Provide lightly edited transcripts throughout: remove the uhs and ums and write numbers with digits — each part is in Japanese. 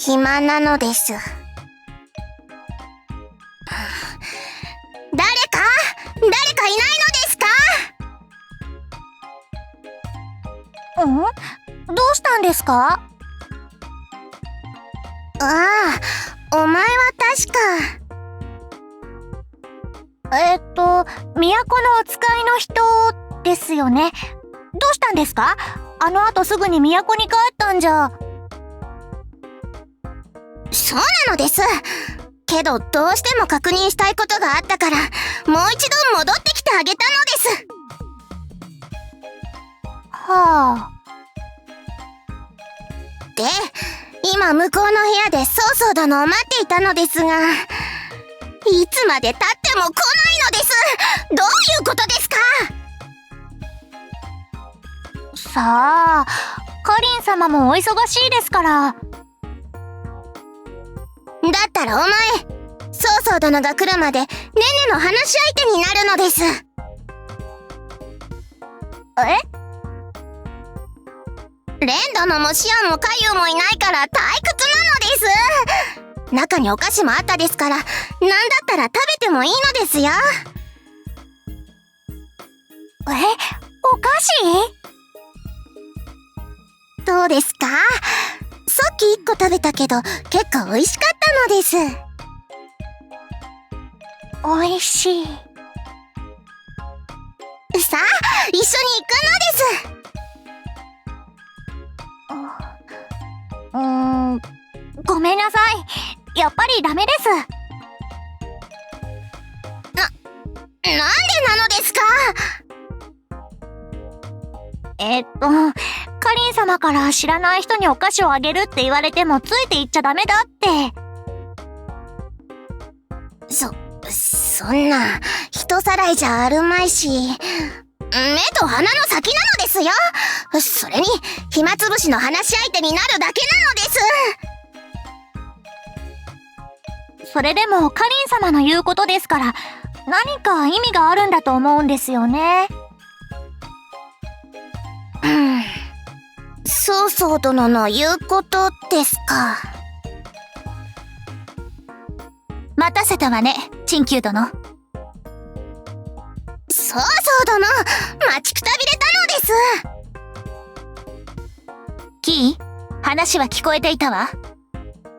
暇なのです。誰かいないのですか？どうしたんですか？ああ、お前は確か。都のお使いの人ですよね。どうしたんですか？あの後すぐに都に帰ったんじゃ。そうなのです。けどどうしても確認したいことがあったから、もう一度戻ってきてあげたのです。はあ。で、今向こうの部屋で曹操殿を待っていたのですが、いつまで経っても来ないのです。どういうことですか？さあ、カリン様もお忙しいですから。だったらお前、曹操殿が来るまでネネの話し相手になるのです。レン殿もシアンもカユもいないから退屈なのです。中にお菓子もあったですから、なんだったら食べてもいいのですよ。お菓子？どうですか？さっき1個食べたけど結構美味しかったのです。美味しい。さあ、一緒に行くのです。ごめんなさい。やっぱりダメです。なんでなのですか？カリン様から知らない人にお菓子をあげるって言われてもついていっちゃダメだって。そんな、人さらいじゃあるまいし、目と鼻の先なのですよ。それに、暇つぶしの話し相手になるだけなのです。それでもカリン様の言うことですから、何か意味があるんだと思うんですよね。曹操殿の言うことですか。待たせたわね、陳旧殿。曹操殿、待ちくたびれたのです。キー、話は聞こえていたわ。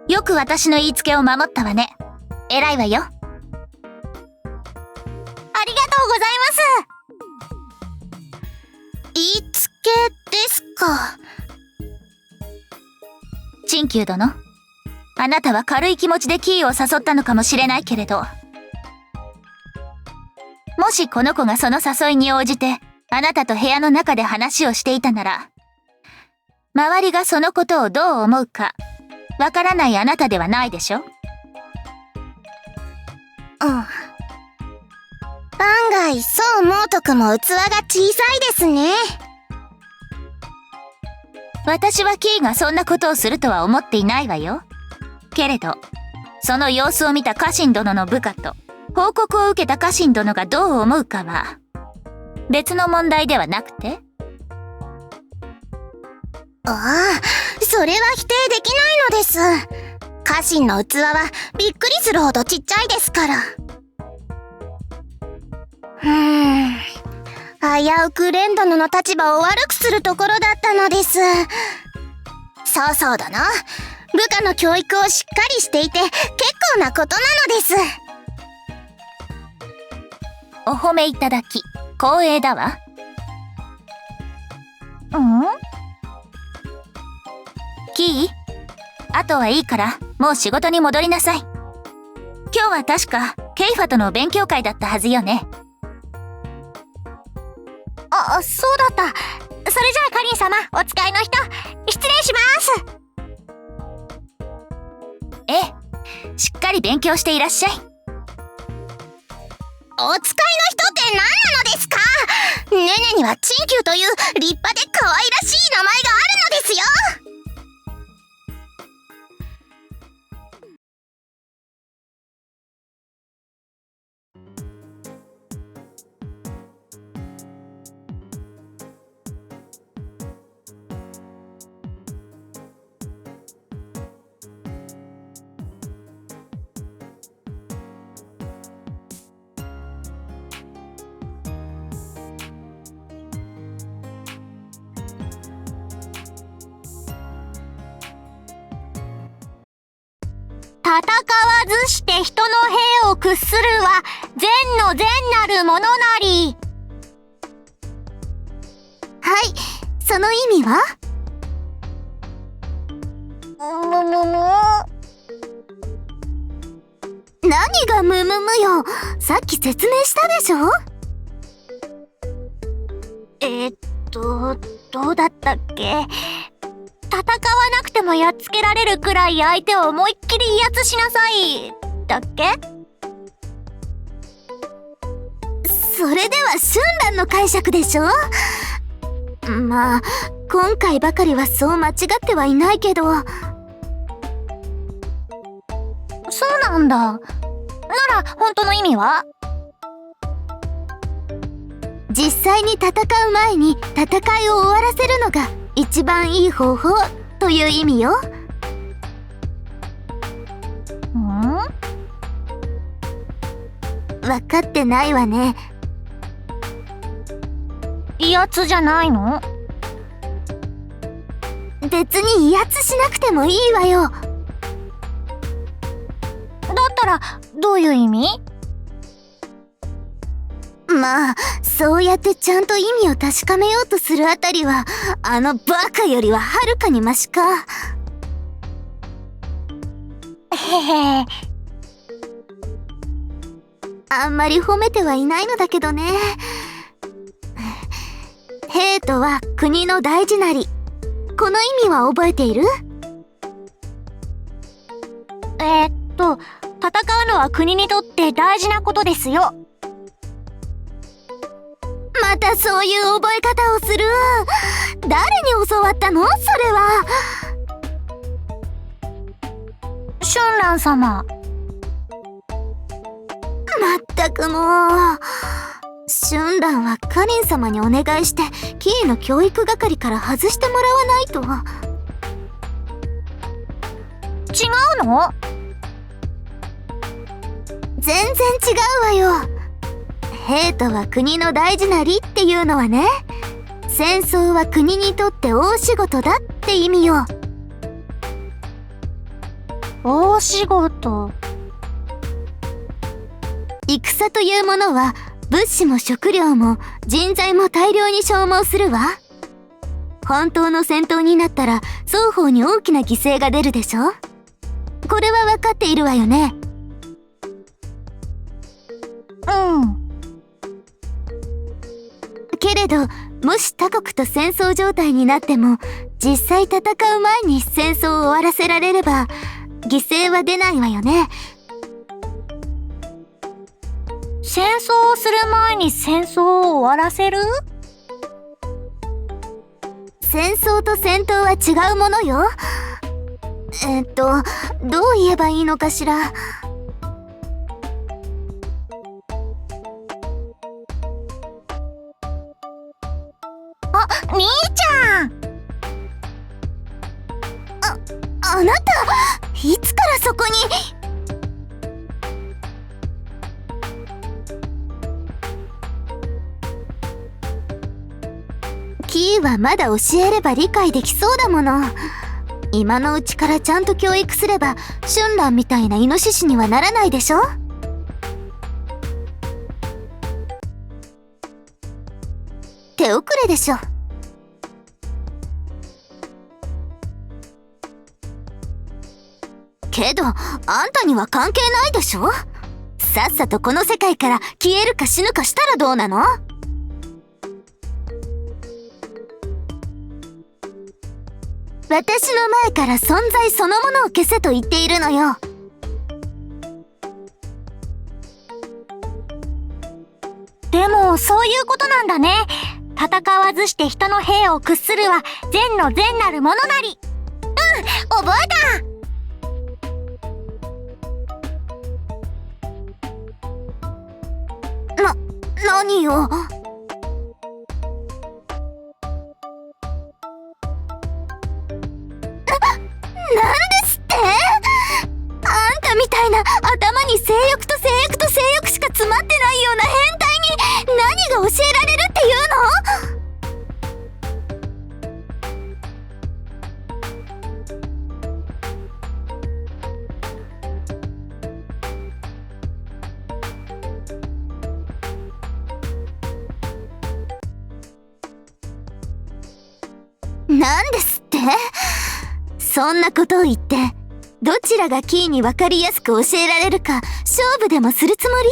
よく私の言いつけを守ったわね。偉いわよ。ありがとうございます。言いつけですか。陳旧殿、あなたは軽い気持ちでキーを誘ったのかもしれないけれど、もしこの子がその誘いに応じてあなたと部屋の中で話をしていたなら、周りがそのことをどう思うかわからないあなたではないでしょ？案外そう思うとくも器が小さいですね。私はキーがそんなことをするとは思っていないわよ。けれど、その様子を見た家臣殿の部下と報告を受けた家臣殿がどう思うかは別の問題ではなくて？ああ、それは否定できないのです。家臣の器はびっくりするほどちっちゃいですから。危うくレン殿の立場を悪くするところだったのです。曹操殿、部下の教育をしっかりしていて結構なことなのです。お褒めいただき光栄だわ。キー、あとはいいからもう仕事に戻りなさい。今日は確かケイファとの勉強会だったはずよね。そうだった。それじゃあカリン様、お使いの人、失礼します。ええ、しっかり勉強していらっしゃい。お使いの人って何なのですか？ネネには陳旧という立派で可愛らしい名前があるのですよ。戦わずして人の兵を屈するは善の善なるものなり。はい、その意味は？何がムムムよ。さっき説明したでしょ。どうだったっけ？戦わなくてもやっつけられるくらい相手を思いっきり威圧しなさいだっけ？それでは春蘭の解釈でしょ。まあ今回ばかりはそう間違ってはいないけど。そうなんだ。なら本当の意味は？実際に戦う前に戦いを終わらせるのが一番いい方法という意味よ。分かってないわね。威圧じゃないの？別に威圧しなくてもいいわよ。だったらどういう意味？まあそうやってちゃんと意味を確かめようとするあたりはあのバカよりははるかにマシか。へへ。あんまり褒めてはいないのだけどね。兵とは国の大事なり。この意味は覚えている？戦うのは国にとって大事なことですよ。またそういう覚え方をする。誰に教わったの？それは。春蘭様。まったくもう。春蘭はカリン様にお願いしてキーの教育係から外してもらわないと。違うの？全然違うわよ。兵とは国の大事なりっていうのはね、戦争は国にとって大仕事だって意味よ。大仕事。戦というものは物資も食料も人材も大量に消耗するわ。本当の戦闘になったら双方に大きな犠牲が出るでしょ。これは分かっているわよね。けれどもし他国と戦争状態になっても実際戦う前に戦争を終わらせられれば犠牲は出ないわよね。戦争をする前に戦争を終わらせる？戦争と戦闘は違うものよ。どう言えばいいのかしら。あ、兄ちゃん。あなた、いつからそこに。キーはまだ教えれば理解できそうだもの。今のうちからちゃんと教育すれば春蘭みたいなイノシシにはならないでしょ。手遅れでしょ。けどあんたには関係ないでしょ。さっさとこの世界から消えるか死ぬかしたらどうなの？私の前から存在そのものを消せと言っているのよ。でもそういうことなんだね。戦わずして人の兵を屈するは善の善なるものなり。覚えた。何よ。なんですって？あんたみたいな頭に性欲と性欲と性欲しか詰まってないような変態に何が教えられるっていうの？なんですって？そんなことを言って、どちらがキーに分かりやすく教えられるか勝負でもするつもり？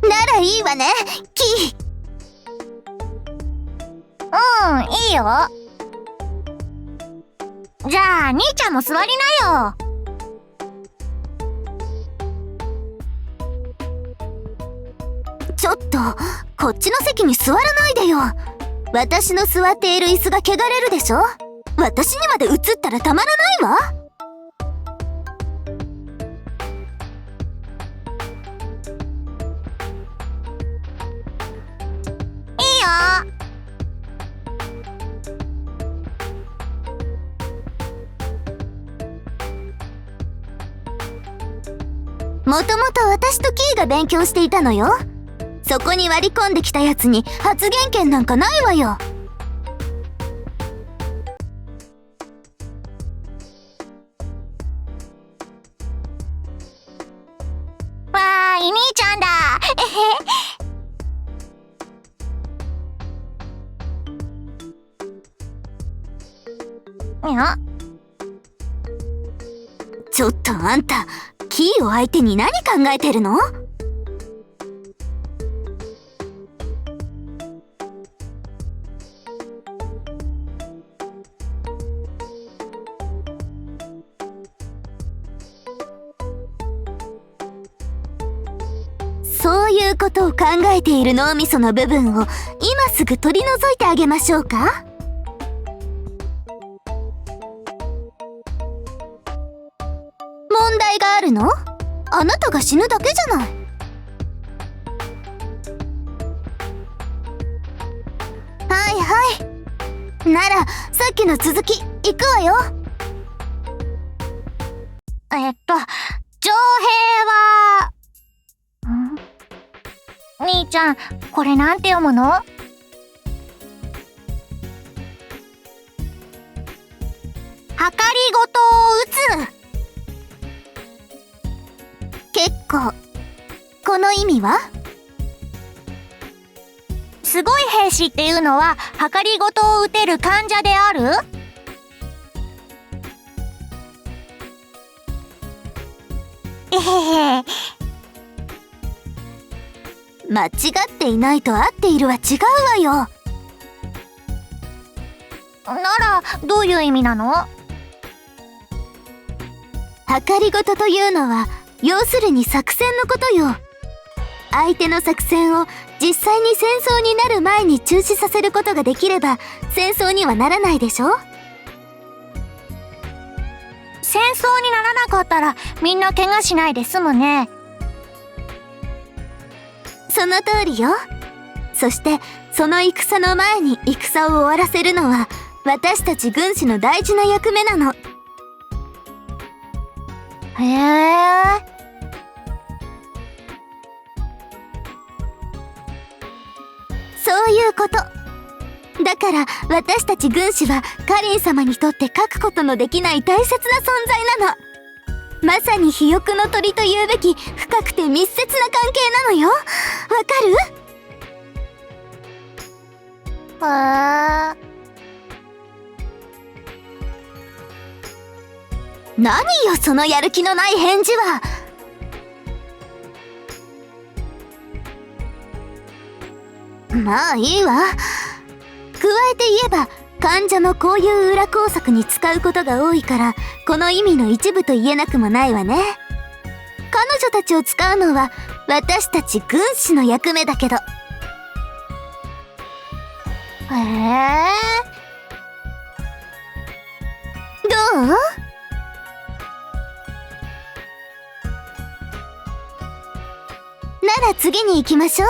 ならいいわね、キー。いいよ。じゃあ兄ちゃんも座りなよ。ちょっとこっちの席に座らないでよ。私の座っている椅子が汚れるでしょ。私にまで映ったらたまらないわ。いいよ。もともと私とキーが勉強していたのよ。そこに割り込んできたやつに発言権なんかないわよ。わーい、兄ちゃんだ。やちょっとあんた、キーを相手に何考えてるの？そういうことを考えている脳みその部分を今すぐ取り除いてあげましょうか？問題があるの？あなたが死ぬだけじゃない。はいはい。ならさっきの続きいくわよ。徴兵は、兄ちゃん、これなんて読むの？はかりごとを打つ。結構。この意味は？すごい兵士っていうのは、はかりごとを打てる患者である？えへへ。間違っていないと合っているは違うわよ。なら、どういう意味なの？はかりごとというのは、要するに作戦のことよ。相手の作戦を実際に戦争になる前に中止させることができれば戦争にはならないでしょ。戦争にならなかったらみんな怪我しないで済むね。その通りよ。そしてその戦の前に戦を終わらせるのは私たち軍師の大事な役目なの。へえ。そういうこと。だから私たち軍師はカリン様にとって書くことのできない大切な存在なの。まさに肥沃の鳥というべき深くて密接な関係なのよ。わかる？何よそのやる気のない返事は。まあいいわ。加えて言えば患者もこういう裏工作に使うことが多いからこの意味の一部と言えなくもないわね。彼女たちを使うのは私たち軍師の役目だけど。どう？なら次に行きましょう。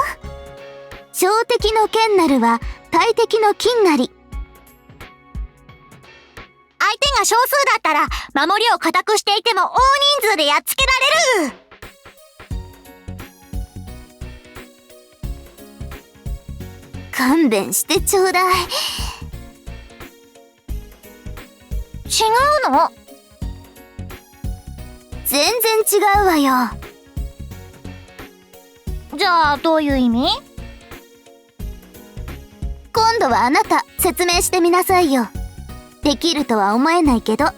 小敵の剣なるは大敵の金なり。相手が少数だったら守りを固くしていても大人数でやっつけられる。勘弁してちょうだい。違うの？全然違うわよ。じゃあどういう意味？今度はあなた説明してみなさいよ。できるとは思えないけど。うん。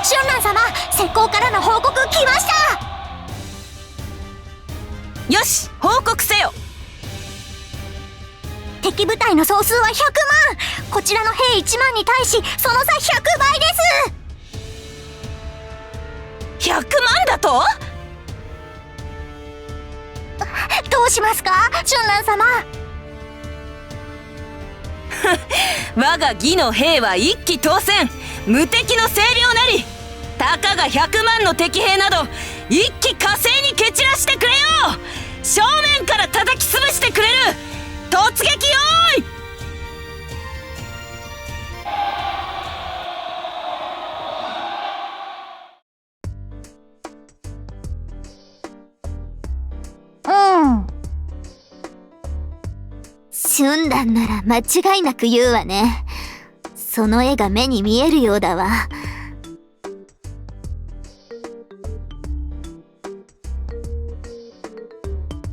春蘭様、石膏からの報告来ました。よし、報告せよ。敵部隊の総数は100万。こちらの兵1万に対しその差100倍です。100万だと？どうしますか、春蘭様。我が義の兵は一騎当選、無敵の精霊なり。たかが100万の敵兵など一気火星に蹴散らしてくれよ。正面から叩き潰してくれる。突撃よーい。うん。春蘭なら間違いなく言うわね。その絵が目に見えるようだわ。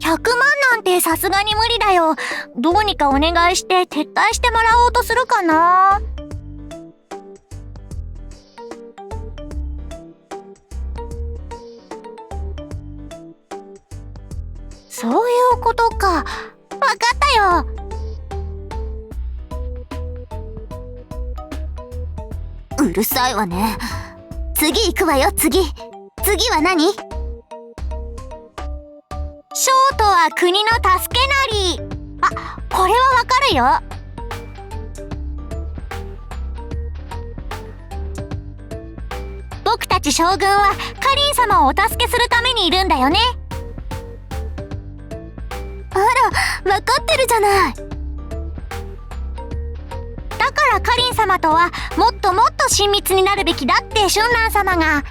100万なんてさすがに無理だよ。どうにかお願いして撤退してもらおうとするかな。そういうことか。わかったよ。うるさいわね。次行くわよ、次は何？将とは国の助けなり。あ、これはわかるよ。僕たち将軍はカリン様をお助けするためにいるんだよね。あら、わかってるじゃない。だからカリン様とはもっともっと親密になるべきだって春蘭様が。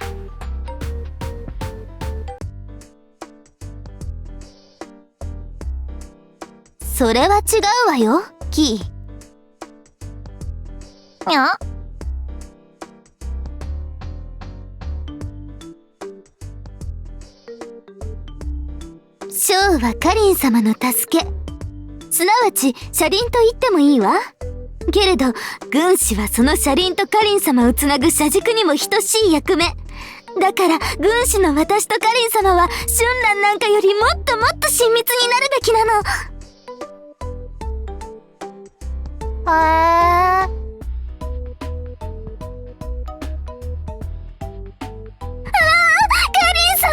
それは違うわよ、キー。にゃ？将はカリン様の助け、すなわち車輪と言ってもいいわ。けれど軍師はその車輪とカリン様をつなぐ車軸にも等しい役目だから、軍師の私とカリン様は春蘭なんかよりもっともっと親密になるべきなの。へー。カリン様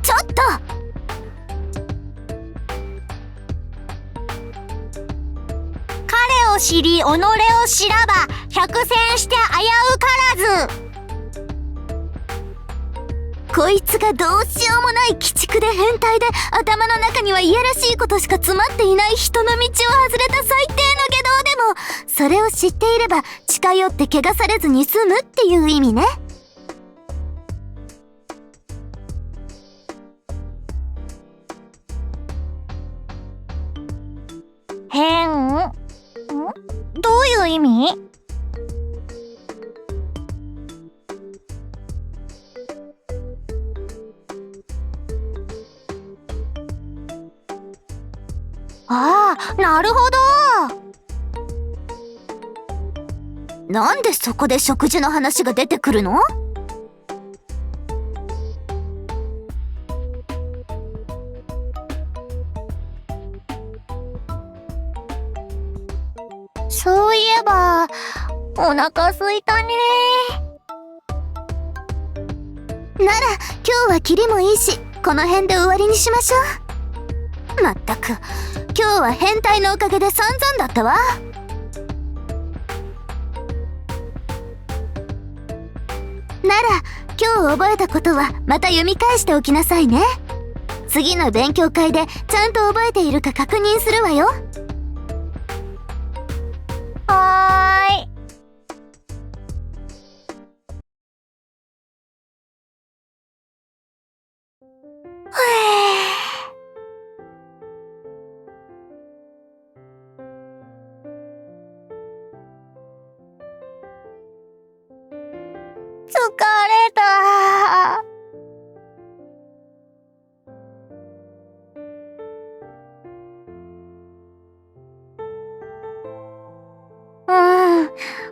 ちょっと！彼を知り己を知らば、百戦して危うからず。こいつがどうしようもない鬼畜で変態で、頭の中にはいやらしいことしか詰まっていない人の道を外れた最低の外道でも、それを知っていれば近寄って怪我されずに済むっていう意味ね。変？どういう意味？ああ、なるほど。なんでそこで食事の話が出てくるの？そういえば、お腹すいたね。なら今日はキリもいいし、この辺で終わりにしましょう。まったく、今日は変態のおかげで散々だったわ。なら今日覚えたことはまた読み返しておきなさいね。次の勉強会でちゃんと覚えているか確認するわよ。はーい。疲れた。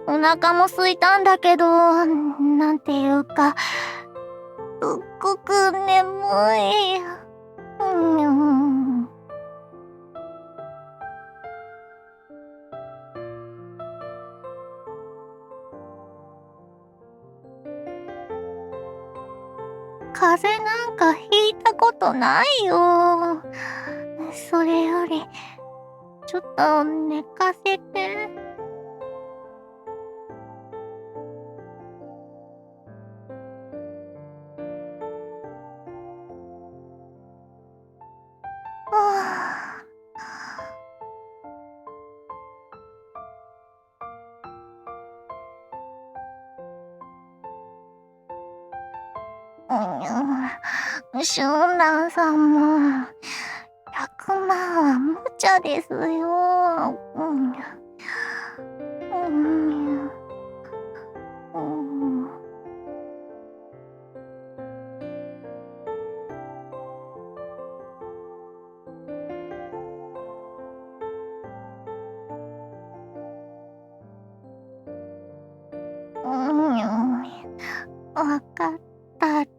お腹も空いたんだけど、なんていうか、すっごく眠い。風邪なんかひいたことないよ。それより、ちょっと寝かせて。はシュンランさんも、100万は無茶ですよ。わかった。